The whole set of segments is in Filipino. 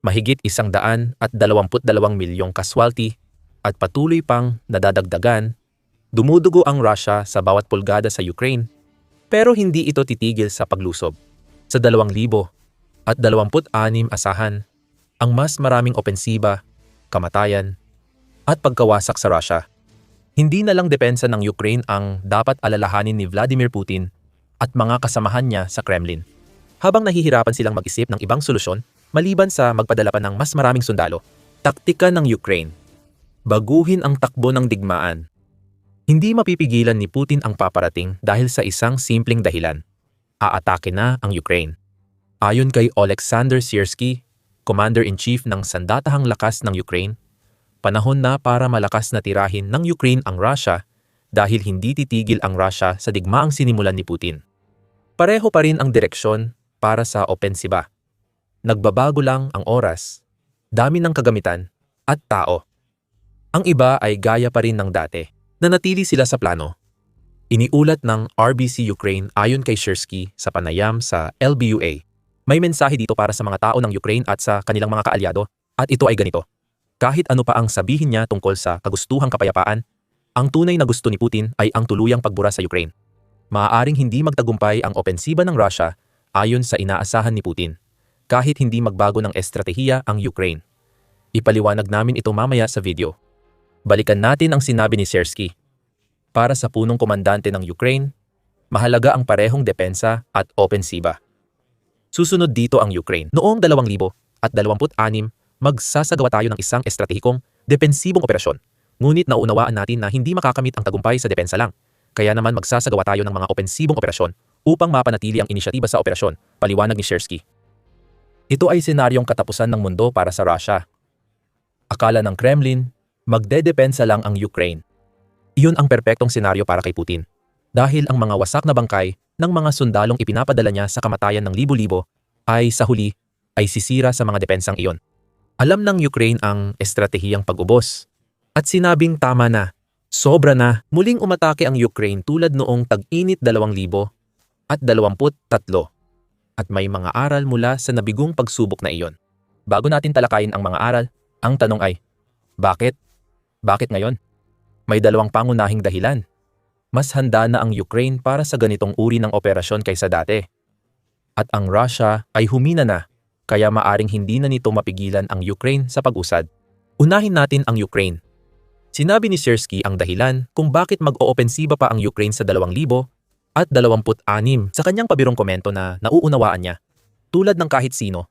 mahigit 122 milyong casualty at patuloy pang nadadagdagan, dumudugo ang Russia sa bawat pulgada sa Ukraine, pero hindi ito titigil sa paglusob. Sa 2026 asahan ang mas maraming opensiba, kamatayan, at pagkawasak sa Russia. Hindi na lang depensa ng Ukraine ang dapat alalahanin ni Vladimir Putin at mga kasamahan niya sa Kremlin. Habang nahihirapan silang mag-isip ng ibang solusyon, maliban sa magpadala pa ng mas maraming sundalo, taktika ng Ukraine. Baguhin ang takbo ng digmaan. Hindi mapipigilan ni Putin ang paparating dahil sa isang simpleng dahilan. Aatake na ang Ukraine. Ayon kay Oleksandr Syrskyi, Commander-in-Chief ng Sandatahang Lakas ng Ukraine, panahon na para malakas na tirahin ng Ukraine ang Russia dahil hindi titigil ang Russia sa digmaang sinimulan ni Putin. Pareho pa rin ang direksyon para sa opensiba. Nagbabago lang ang oras, dami ng kagamitan, at tao. Ang iba ay gaya pa rin ng dati, nanatili sila sa plano. Iniulat ng RBC Ukraine ayon kay Syrskyi sa panayam sa LBUA. May mensahe dito para sa mga tao ng Ukraine at sa kanilang mga kaalyado, at ito ay ganito. Kahit ano pa ang sabihin niya tungkol sa kagustuhang kapayapaan, ang tunay na gusto ni Putin ay ang tuluyang pagbura sa Ukraine. Maaaring hindi magtagumpay ang opensiba ng Russia ayon sa inaasahan ni Putin, kahit hindi magbago ng estratehiya ang Ukraine. Ipaliwanag namin ito mamaya sa video. Balikan natin ang sinabi ni Syrskyi. Para sa punong komandante ng Ukraine, mahalaga ang parehong depensa at opensiba. Susunod dito ang Ukraine. Noong 2026, magsasagawa tayo ng isang estratehikong, depensibong operasyon. Ngunit nauunawaan natin na hindi makakamit ang tagumpay sa depensa lang. Kaya naman magsasagawa tayo ng mga opensibong operasyon upang mapanatili ang inisyatiba sa operasyon, paliwanag ni Syrskyi. Ito ay senaryong katapusan ng mundo para sa Russia. Akala ng Kremlin, magdedepensa lang ang Ukraine. Iyon ang perpektong senaryo para kay Putin. Dahil ang mga wasak na bangkay ng mga sundalong ipinapadala niya sa kamatayan ng libo-libo ay sa huli ay sisira sa mga depensang iyon. Alam ng Ukraine ang estratehiyang pag-ubos. At sinabing tama na, sobra na, muling umatake ang Ukraine tulad noong tag-init 2023. At may mga aral mula sa nabigong pagsubok na iyon. Bago natin talakayin ang mga aral, ang tanong ay, bakit? Bakit ngayon? May dalawang pangunahing dahilan. Mas handa na ang Ukraine para sa ganitong uri ng operasyon kaysa dati. At ang Russia ay humina na, kaya maaring hindi na nito mapigilan ang Ukraine sa pag-usad. Unahin natin ang Ukraine. Sinabi ni Syrskyi ang dahilan kung bakit mag-oopensiba pa ang Ukraine sa 2026 sa kanyang pabirong komento na nauunawaan niya, tulad ng kahit sino,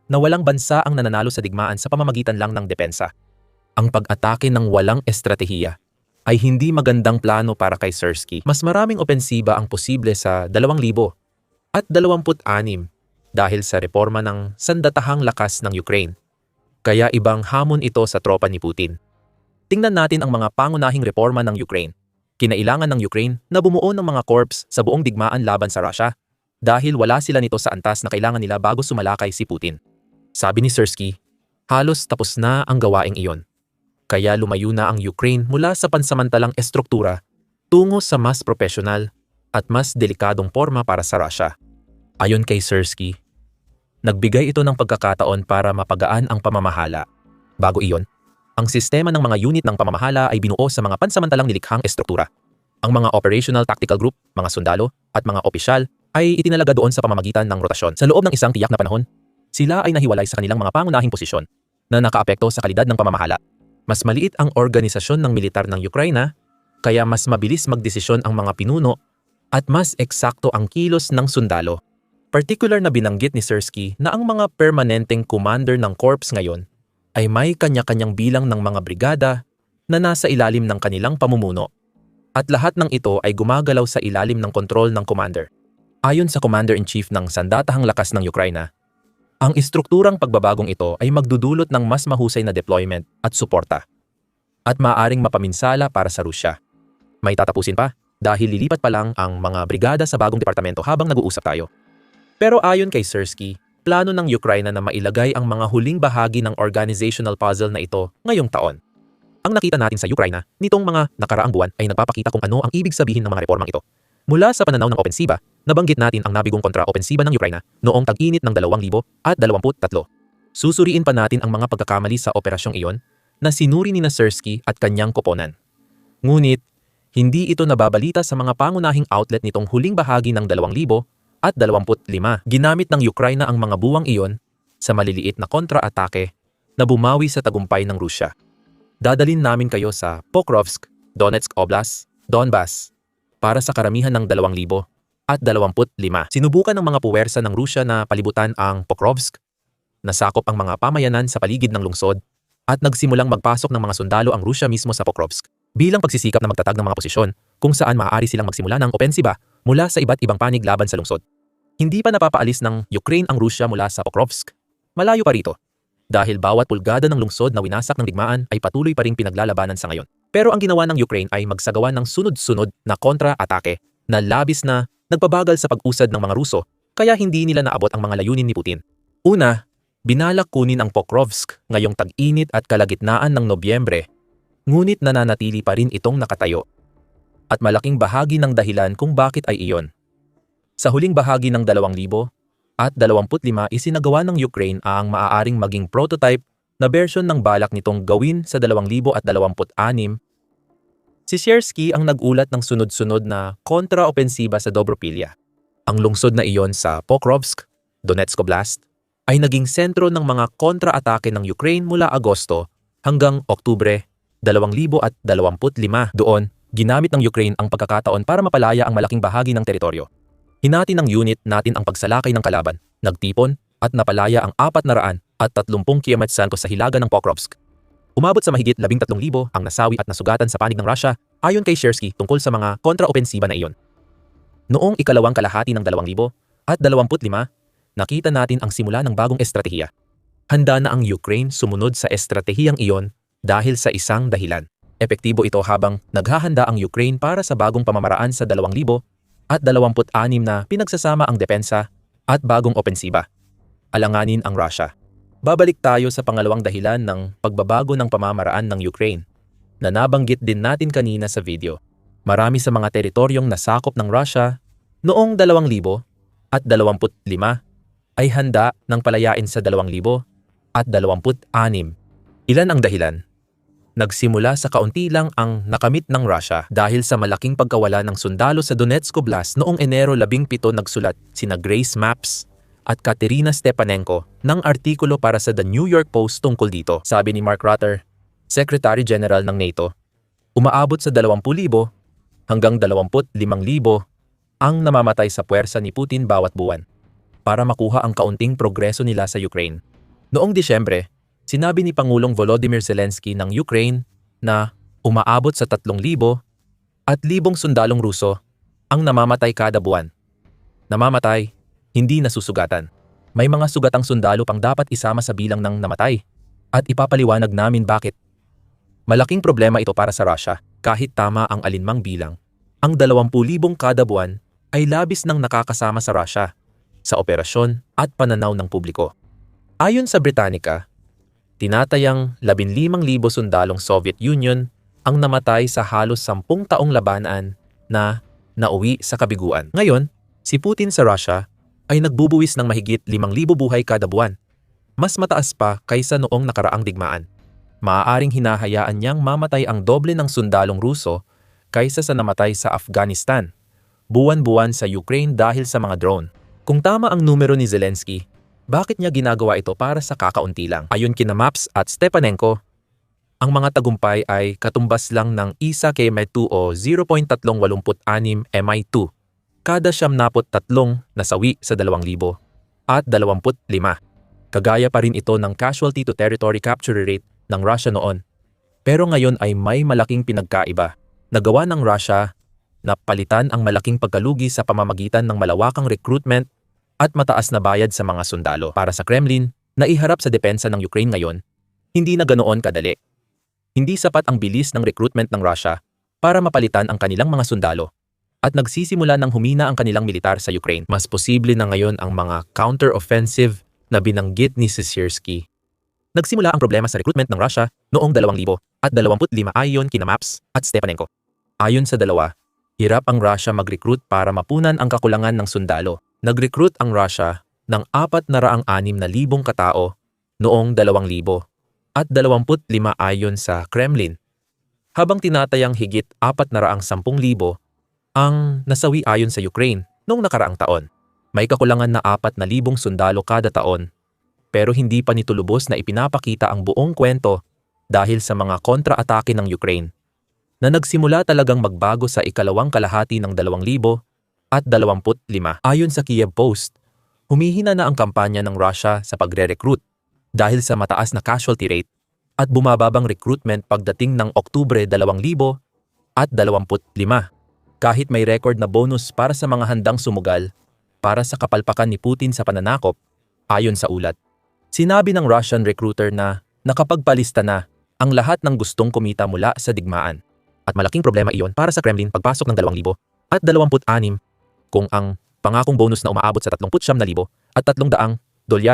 na walang bansa ang nananalo sa digmaan sa pamamagitan lang ng depensa. Ang pag-atake ng walang estratehiya ay hindi magandang plano para kay Syrskyi. Mas maraming opensiba ang posible sa 2026 dahil sa reforma ng sandatahang lakas ng Ukraine. Kaya ibang hamon ito sa tropa ni Putin. Tingnan natin ang mga pangunahing reforma ng Ukraine. Kinailangan ng Ukraine na bumuo ng mga corps sa buong digmaan laban sa Russia dahil wala sila nito sa antas na kailangan nila bago sumalakay si Putin. Sabi ni Syrskyi, halos tapos na ang gawaing iyon. Kaya lumayo na ang Ukraine mula sa pansamantalang estruktura tungo sa mas profesional at mas delikadong forma para sa Russia. Ayon kay Syrskyi, nagbigay ito ng pagkakataon para mapagaan ang pamamahala. Bago iyon, ang sistema ng mga unit ng pamamahala ay binuo sa mga pansamantalang nilikhang estruktura. Ang mga operational tactical group, mga sundalo, at mga opisyal ay itinalaga doon sa pamamagitan ng rotasyon. Sa loob ng isang tiyak na panahon, sila ay nahiwalay sa kanilang mga pangunahing posisyon na nakaapekto sa kalidad ng pamamahala. Mas maliit ang organisasyon ng militar ng Ukraine, kaya mas mabilis magdesisyon ang mga pinuno at mas eksakto ang kilos ng sundalo. Particular na binanggit ni Syrskyi na ang mga permanenteng commander ng corps ngayon ay may kanya-kanyang bilang ng mga brigada na nasa ilalim ng kanilang pamumuno. At lahat ng ito ay gumagalaw sa ilalim ng kontrol ng commander. Ayon sa Commander-in-Chief ng Sandatahang Lakas ng Ukraine, ang istrukturang pagbabagong ito ay magdudulot ng mas mahusay na deployment at suporta at maaaring mapaminsala para sa Rusya. May tatapusin pa dahil lilipat pa lang ang mga brigada sa bagong departamento habang nag-uusap tayo. Pero ayon kay Syrskyi, plano ng Ukraine na mailagay ang mga huling bahagi ng organizational puzzle na ito ngayong taon. Ang nakita natin sa Ukraine nitong mga nakaraang buwan ay nagpapakita kung ano ang ibig sabihin ng mga reformang ito. Mula sa pananaw ng opensiba, nabanggit natin ang nabigong kontra-opensiba ng Ukraine noong tag-init ng 2023. Susuriin pa natin ang mga pagkakamali sa operasyong iyon na sinuri ni Sersky at kanyang koponan. Ngunit, hindi ito nababalita sa mga pangunahing outlet nitong huling bahagi ng 2025. Ginamit ng Ukraine ang mga buwang iyon sa maliliit na kontra-atake na bumawi sa tagumpay ng Rusya. Dadalin namin kayo sa Pokrovsk, Donetsk Oblast, Donbas, para sa karamihan ng 2025. Sinubukan ng mga puwersa ng Rusya na palibutan ang Pokrovsk, nasakop ang mga pamayanan sa paligid ng lungsod, at nagsimulang magpasok ng mga sundalo ang Rusya mismo sa Pokrovsk bilang pagsisikap na magtatag ng mga posisyon kung saan maaari silang magsimula ng opensiba mula sa iba't ibang panig laban sa lungsod. Hindi pa napapaalis ng Ukraine ang Rusya mula sa Pokrovsk. Malayo pa rito. Dahil bawat pulgada ng lungsod na winasak ng digmaan ay patuloy pa ring pinaglalabanan sa ngayon. Pero ang ginawa ng Ukraine ay magsagawa ng sunod-sunod na kontra-atake na labis na nagpabagal sa pag-usad ng mga Ruso kaya hindi nila naabot ang mga layunin ni Putin. Una, binalak kunin ang Pokrovsk ngayong tag-init at kalagitnaan ng Nobyembre, ngunit nananatili pa rin itong nakatayo. At malaking bahagi ng dahilan kung bakit ay iyon. Sa huling bahagi ng 2025, isinagawa ng Ukraine ang maaaring maging prototype na version ng balak nitong gawin sa 2026. Si Sersky ang nag-ulat ng sunod-sunod na kontra-opensiba sa Dobropilya. Ang lungsod na iyon sa Pokrovsk, Donetsk Oblast, ay naging sentro ng mga kontra-atake ng Ukraine mula Agosto hanggang Oktubre 2025. Doon, ginamit ng Ukraine ang pagkakataon para mapalaya ang malaking bahagi ng teritoryo. Hinati ng unit natin ang pagsalakay ng kalaban, nagtipon at napalaya ang 430 km sa hilaga ng Pokrovsk. Umabot sa mahigit 13,000 ang nasawi at nasugatan sa panig ng Russia ayon kay Sersky tungkol sa mga kontra-opensiba na iyon. Noong ikalawang kalahati ng 2025, nakita natin ang simula ng bagong estratehiya. Handa na ang Ukraine sumunod sa estratehiyang iyon dahil sa isang dahilan. Epektibo ito habang naghahanda ang Ukraine para sa bagong pamamaraan sa 2026 na pinagsasama ang depensa at bagong opensiba. Alanganin ang Russia. Babalik tayo sa pangalawang dahilan ng pagbabago ng pamamaraan ng Ukraine na nabanggit din natin kanina sa video. Marami sa mga teritoryong nasakop ng Russia noong 2025 ay handa ng palayain sa 2026. Ilan ang dahilan? Nagsimula sa kaunti lang ang nakamit ng Russia dahil sa malaking pagkawala ng sundalo sa Donetsk Oblast noong Enero 17 nagsulat sina Grace Maps at Katerina Stepanenko ng artikulo para sa The New York Post tungkol dito. Sabi ni Mark Rutte, Secretary General ng NATO, umaabot sa 20,000 hanggang 25,000 ang namamatay sa puwersa ni Putin bawat buwan para makuha ang kaunting progreso nila sa Ukraine. Noong Disyembre, sinabi ni Pangulong Volodymyr Zelensky ng Ukraine na umaabot sa 3,000 at 1,000 sundalong Ruso ang namamatay kada buwan. Namamatay, hindi nasusugatan. May mga sugatang sundalo pang dapat isama sa bilang ng namatay at ipapaliwanag namin bakit. Malaking problema ito para sa Russia kahit tama ang alinmang bilang. Ang 20,000 kada buwan ay labis nang nakakasama sa Russia sa operasyon at pananaw ng publiko. Ayon sa Britannica, tinatayang 15,000 sundalong Soviet Union ang namatay sa halos 10 taong labanan na nauwi sa kabiguan. Ngayon, si Putin sa Russia ay nagbubuwis ng mahigit 5,000 buhay kada buwan. Mas mataas pa kaysa noong nakaraang digmaan. Maaaring hinahayaan niyang mamatay ang doble ng sundalong Ruso kaysa sa namatay sa Afghanistan, buwan-buwan sa Ukraine dahil sa mga drone. Kung tama ang numero ni Zelensky, bakit niya ginagawa ito para sa kakaunti lang? Ayon kina Maps at Stepanenko, ang mga tagumpay ay katumbas lang ng isa kay M2 o 0.386 Mi2 kada 73 nasawi sa 2025. Kagaya pa rin ito ng casualty to territory capture rate ng Russia noon. Pero ngayon ay may malaking pinagkaiba. Nagawa ng Russia na palitan ang malaking pagkalugi sa pamamagitan ng malawakang recruitment at mataas na bayad sa mga sundalo. Para sa Kremlin, na iharap sa depensa ng Ukraine ngayon, hindi na ganoon kadali. Hindi sapat ang bilis ng recruitment ng Russia para mapalitan ang kanilang mga sundalo at nagsisimula ng humina ang kanilang militar sa Ukraine. Mas posible na ngayon ang mga counter-offensive na binanggit ni Sersky. Nagsimula ang problema sa recruitment ng Russia noong 2025 ayon kina Maps at Stepanenko. Ayon sa dalawa, hirap ang Russia mag-recruit para mapunan ang kakulangan ng sundalo. Nag-recruit ang Russia ng 406,000 katao noong 2025 ayon sa Kremlin, habang tinatayang higit 410,000 ang nasawi ayon sa Ukraine noong nakaraang taon. May kakulangan na 4,000 sundalo kada taon, pero hindi pa nito lubos na ipinapakita ang buong kwento dahil sa mga kontra-atake ng Ukraine na nagsimula talagang magbago sa ikalawang kalahati ng 2025. Ayon sa Kiev Post, humihina na ang kampanya ng Russia sa pagre-recruit dahil sa mataas na casualty rate at bumababang recruitment pagdating ng Oktubre 2025. Kahit may record na bonus para sa mga handang sumugal para sa kapalpakan ni Putin sa pananakop, ayon sa ulat. Sinabi ng Russian recruiter na nakapagpalista na ang lahat ng gustong kumita mula sa digmaan. At malaking problema iyon para sa Kremlin pagpasok ng 2026 kung ang pangakong bonus na umaabot sa 39,000 at $300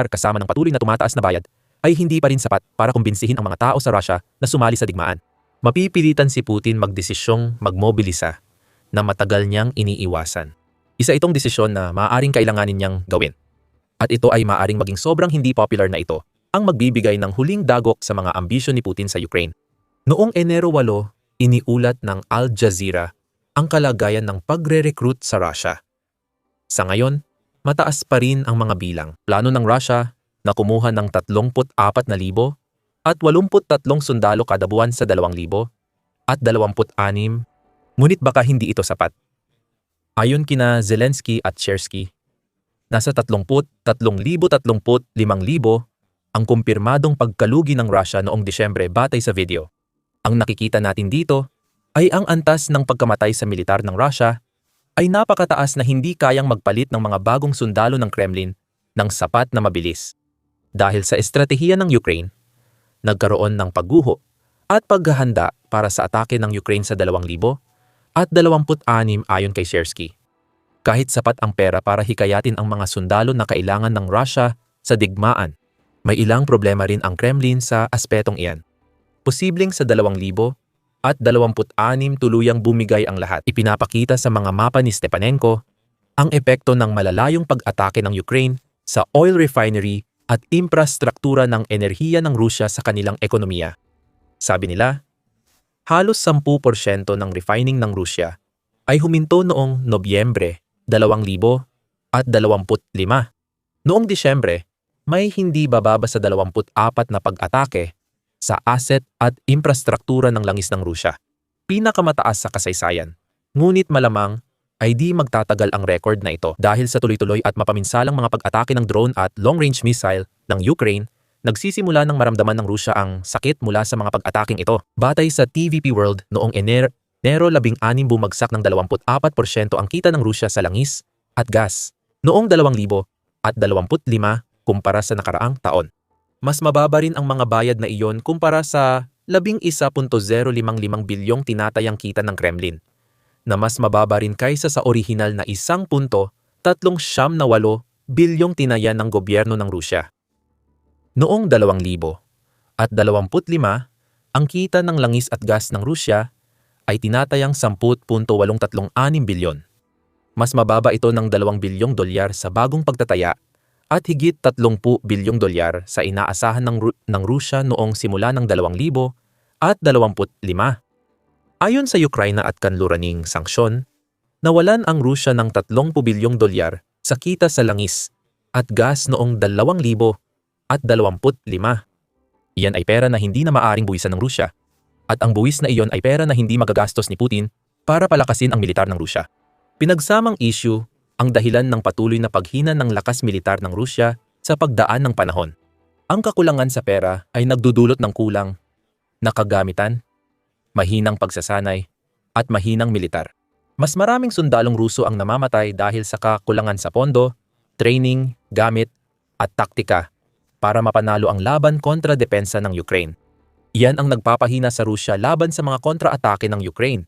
kasama ng patuloy na tumataas na bayad ay hindi pa rin sapat para kumbinsihin ang mga tao sa Russia na sumali sa digmaan. Mapipilitan si Putin magdesisyong magmobilisa na matagal niyang iniiwasan. Isa itong desisyon na maaaring kailanganin niyang gawin. At ito ay maaaring maging sobrang hindi popular na ito ang magbibigay ng huling dagok sa mga ambisyon ni Putin sa Ukraine. Noong Enero 8, iniulat ng Al Jazeera ang kalagayan ng pagre-recruit sa Russia. Sa ngayon, mataas pa rin ang mga bilang. Plano ng Russia na kumuha ng 34,000 at 83 sundalo kada buwan sa 2026, ngunit baka hindi ito sapat. Ayon kina Zelensky at Shersky, nasa 33,000-35,000 ang kumpirmadong pagkalugi ng Russia noong Disyembre batay sa video. Ang nakikita natin dito ay ang antas ng pagkamatay sa militar ng Russia ay napakataas na hindi kayang magpalit ng mga bagong sundalo ng Kremlin ng sapat na mabilis. Dahil sa estratehiya ng Ukraine, nagkaroon ng pagguho at paghahanda para sa atake ng Ukraine sa 2026 ayon kay Shersky. Kahit sapat ang pera para hikayatin ang mga sundalo na kailangan ng Russia sa digmaan, may ilang problema rin ang Kremlin sa aspetong iyan. Posibleng sa 2026 tuluyang bumigay ang lahat. Ipinapakita sa mga mapa ni Stepanenko ang epekto ng malalayong pag-atake ng Ukraine sa oil refinery at infrastruktura ng enerhiya ng Rusya sa kanilang ekonomiya. Sabi nila, halos 10% ng refining ng Rusya ay huminto noong Nobyembre 2025. Noong Disyembre, may hindi bababa sa 24 na pag-atake sa asset at infrastruktura ng langis ng Rusya. Pinakamataas sa kasaysayan. Ngunit malamang ay di magtatagal ang record na ito dahil sa tuloy-tuloy at mapaminsalang mga pag-atake ng drone at long-range missile ng Ukraine. Nagsisimula ng maramdaman ng Rusya ang sakit mula sa mga pag-ataking ito. Batay sa TVP World, noong Enero 16 bumagsak ng 24% ang kita ng Rusya sa langis at gas noong 2025 kumpara sa nakaraang taon. Mas mababa rin ang mga bayad na iyon kumpara sa 11.055 bilyong tinatayang kita ng Kremlin, na mas mababa rin kaysa sa orihinal na 1.378 bilyong tinaya ng gobyerno ng Rusya. Noong 2025, ang kita ng langis at gas ng Rusya ay tinatayang 10.836 bilyon. Mas mababa ito ng $2 bilyong sa bagong pagtataya at higit $30 bilyong sa inaasahan ng Rusya noong simula ng 2025. Ayon sa Ukraine at kanluraning sanksyon, nawalan ang Rusya ng $30 bilyong sa kita sa langis at gas noong 2025. Iyan ay pera na hindi na maaring buwisan ng Rusya, at ang buwis na iyon ay pera na hindi magagastos ni Putin para palakasin ang militar ng Rusya. Pinagsamang issue ang dahilan ng patuloy na paghina ng lakas militar ng Rusya sa pagdaan ng panahon. Ang kakulangan sa pera ay nagdudulot ng kulang na kagamitan, mahinang pagsasanay, at mahinang militar. Mas maraming sundalong Ruso ang namamatay dahil sa kakulangan sa pondo, training, gamit, at taktika para mapanalo ang laban kontra depensa ng Ukraine. Iyan ang nagpapahina sa Rusya laban sa mga kontra-atake ng Ukraine.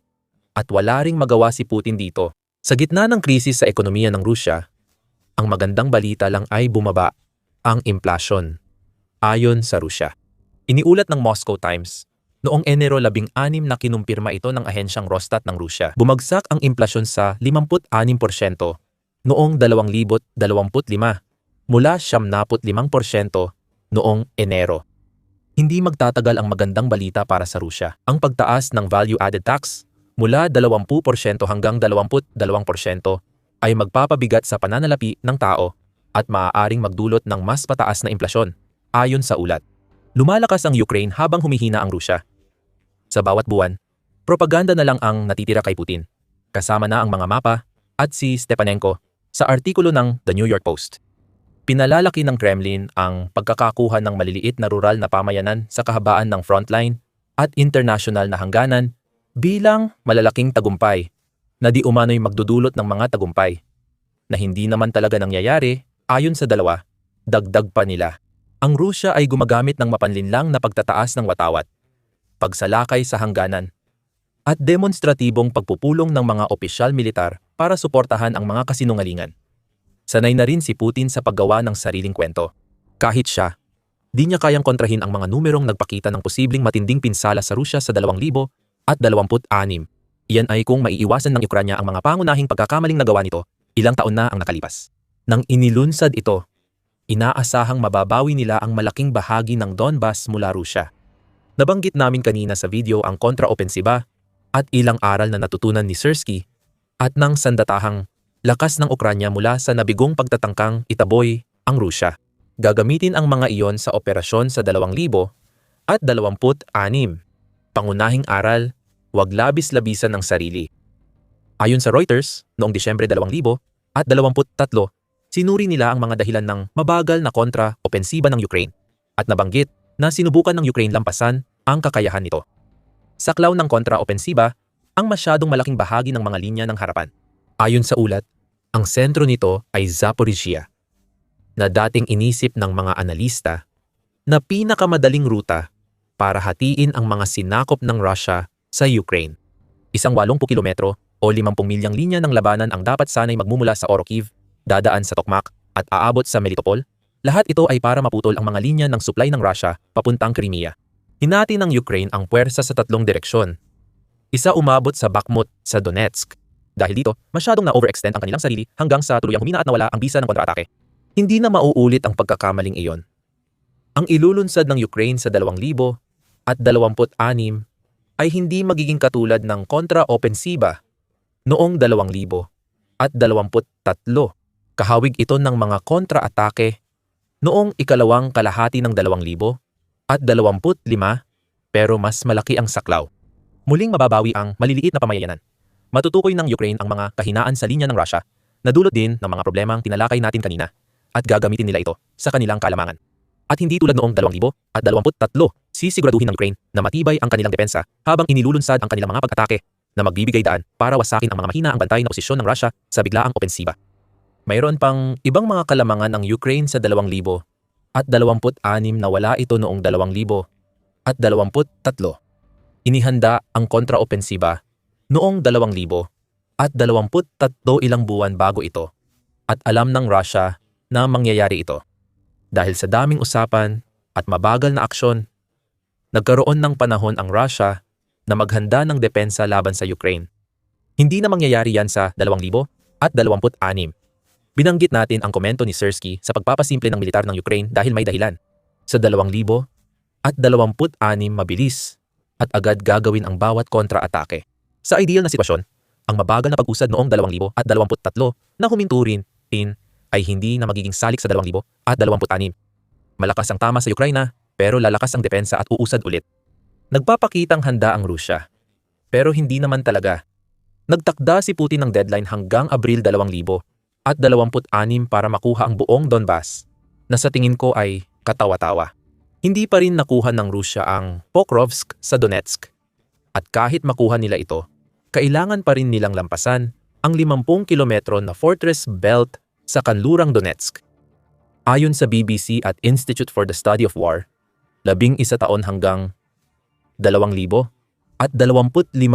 At wala ring magawa si Putin dito. Sa gitna ng krisis sa ekonomiya ng Rusya, ang magandang balita lang ay bumaba ang inflasyon. Ayon sa Rusya. Iniulat ng Moscow Times, noong Enero 16 na kinumpirma ito ng ahensyang Rosstat ng Rusya. Bumagsak ang inflasyon sa 56% noong 2025 mula 75% noong Enero. Hindi magtatagal ang magandang balita para sa Rusya. Ang pagtaas ng value-added tax mula 20% hanggang 22% ay magpapabigat sa pananalapi ng tao at maaaring magdulot ng mas pataas na inflasyon, ayon sa ulat. Lumalakas ang Ukraine habang humihina ang Rusya. Sa bawat buwan, propaganda na lang ang natitira kay Putin, kasama na ang mga mapa at si Stepanenko sa artikulo ng The New York Post. Pinalalaki ng Kremlin ang pagkakakuha ng maliliit na rural na pamayanan sa kahabaan ng frontline at international na hangganan bilang malalaking tagumpay na di umano'y magdudulot ng mga tagumpay na hindi naman talaga nangyayari ayon sa dalawa. Dagdag pa nila, ang Rusya ay gumagamit ng mapanlinlang na pagtataas ng watawat, pagsalakay sa hangganan, at demonstratibong pagpupulong ng mga opisyal militar para suportahan ang mga kasinungalingan. Sanay na rin si Putin sa paggawa ng sariling kwento. Kahit siya, di niya kayang kontrahin ang mga numerong nagpakita ng posibleng matinding pinsala sa Rusya sa 2026. Iyan ay kung maiiwasan ng Ukranya ang mga pangunahing pagkakamaling nagawa nito ilang taon na ang nakalipas. Nang inilunsad ito, inaasahang mababawi nila ang malaking bahagi ng Donbas mula Rusya. Nabanggit namin kanina sa video ang kontraopensiba at ilang aral na natutunan ni Syrskyi at ng sandatahang lakas ng Ukranya mula sa nabigong pagtatangkang itaboy ang Rusya. Gagamitin ang mga iyon sa operasyon sa 2026. Pangunahing aral, huwag labis-labisan ng sarili. Ayon sa Reuters, noong Disyembre 2023, sinuri nila ang mga dahilan ng mabagal na kontra-opensiba ng Ukraine at nabanggit na sinubukan ng Ukraine lampasan ang kakayahan nito. Saklaw ng kontra-opensiba ang masyadong malaking bahagi ng mga linya ng harapan. Ayon sa ulat, ang sentro nito ay Zaporizhia, na dating inisip ng mga analista na pinakamadaling ruta para hatiin ang mga sinakop ng Russia sa Ukraine. Isang 80 kilometro o 50 milyang linya ng labanan ang dapat sanay magmumula sa Orokhiv, dadaan sa Tokmak at aabot sa Melitopol. Lahat ito ay para maputol ang mga linya ng supply ng Russia papuntang Crimea. Hinati ng Ukraine ang puwersa sa 3 direksyon. Isa umabot sa Bakhmut sa Donetsk. Dahil dito, masyadong na-overextend ang kanilang sarili hanggang sa tuluyang humina at nawala ang bisa ng kontra-atake. Hindi na mauulit ang pagkakamaling iyon. Ang ilulunsad ng Ukraine sa 2026 ay hindi magiging katulad ng kontra-opensiba noong 2023. Kahawig ito ng mga kontra-atake noong ikalawang kalahati ng 2025, pero mas malaki ang saklaw. Muling mababawi ang maliliit na pamayanan. Matutukoy ng Ukraine ang mga kahinaan sa linya ng Russia na dulot din ng mga problemang tinalakay natin kanina at gagamitin nila ito sa kanilang kalamangan. At hindi tulad noong 2023, sisiguraduhin ng Ukraine na matibay ang kanilang depensa habang inilulunsad ang kanilang mga pag-atake na magbibigay daan para wasakin ang mga mahinaang bantay na posisyon ng Russia sa biglaang opensiba. Mayroon pang ibang mga kalamangan ng Ukraine sa 2026 na wala ito noong 2023. Inihanda ang kontra-opensiba noong 2023 ilang buwan bago ito at alam ng Russia na mangyayari ito. Dahil sa daming usapan at mabagal na aksyon, nagkaroon ng panahon ang Russia na maghanda ng depensa laban sa Ukraine. Hindi na mangyayari yan sa 2026. Binanggit natin ang komento ni Syrskyi sa pagpapasimple ng militar ng Ukraine dahil may dahilan. Sa 2026, mabilis at agad gagawin ang bawat kontra-atake. Sa ideal na sitwasyon, ang mabagal na pag-usad noong 2023 na huminto rin ay hindi na magiging salik sa 2026. Malakas ang tama sa Ukraine pero lalakas ang depensa at uusad ulit. Nagpapakitang handa ang Rusya, pero hindi naman talaga. Nagtakda si Putin ng deadline hanggang Abril 2026 para makuha ang buong Donbas na sa tingin ko ay katawa-tawa. Hindi pa rin nakuha ng Rusya ang Pokrovsk sa Donetsk. At kahit makuha nila ito, kailangan pa rin nilang lampasan ang 50 kilometro na fortress belt sa kanlurang Donetsk. Ayon sa BBC at Institute for the Study of War, 11 taon hanggang 2025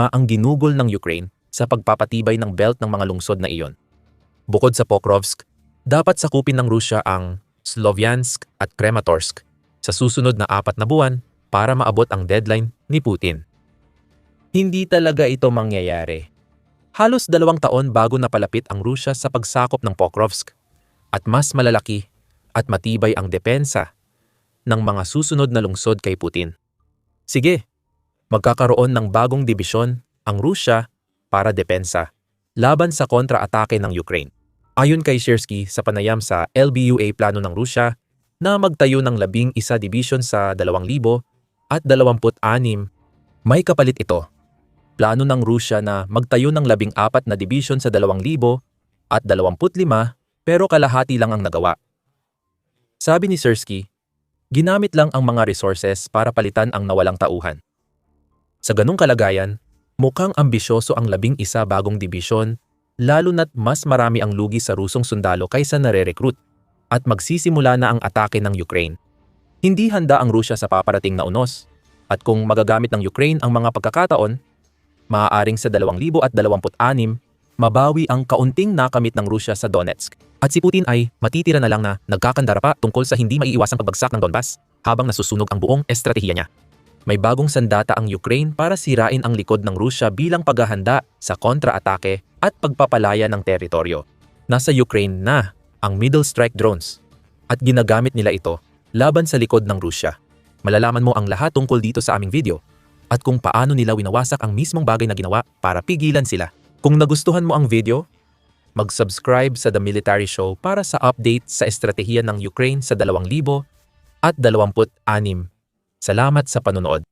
ang ginugol ng Ukraine sa pagpapatibay ng belt ng mga lungsod na iyon. Bukod sa Pokrovsk, dapat sakupin ng Rusya ang Sloviansk at Krematorsk sa susunod na 4 na buwan para maabot ang deadline ni Putin. Hindi talaga ito mangyayari. Halos 2 taon bago napalapit ang Rusya sa pagsakop ng Pokrovsk at mas malalaki at matibay ang depensa ng mga susunod na lungsod kay Putin. Sige, magkakaroon ng bagong dibisyon ang Rusya para depensa laban sa kontra-atake ng Ukraine. Ayon kay Siersky sa panayam sa LBUA, plano ng Rusya na magtayo ng 11 division sa 2,026, may kapalit ito. Plano ng Rusya na magtayo ng 14 na division sa 2,025 pero kalahati lang ang nagawa. Sabi ni Siersky, ginamit lang ang mga resources para palitan ang nawalang tauhan. Sa ganung kalagayan, mukhang ambisyoso ang 11 bagong dibisyon, lalo na't mas marami ang lugi sa Rusong sundalo kaysa nare-recruit at magsisimula na ang atake ng Ukraine. Hindi handa ang Rusya sa paparating na unos at kung magagamit ng Ukraine ang mga pagkakataon, maaaring sa 2026 mabawi ang kaunting nakamit ng Rusya sa Donetsk. At si Putin ay matitira na lang na nagkakandara pa tungkol sa hindi maiiwasang pagbagsak ng Donbas habang nasusunog ang buong estratehiya niya. May bagong sandata ang Ukraine para sirain ang likod ng Rusya bilang paghahanda sa kontra-atake at pagpapalaya ng teritoryo. Nasa Ukraine na ang middle strike drones at ginagamit nila ito laban sa likod ng Rusya. Malalaman mo ang lahat tungkol dito sa aming video at kung paano nila winawasak ang mismong bagay na ginawa para pigilan sila. Kung nagustuhan mo ang video, mag-subscribe sa The Military Show para sa update sa estratehiya ng Ukraine sa 2026. Salamat sa panonood.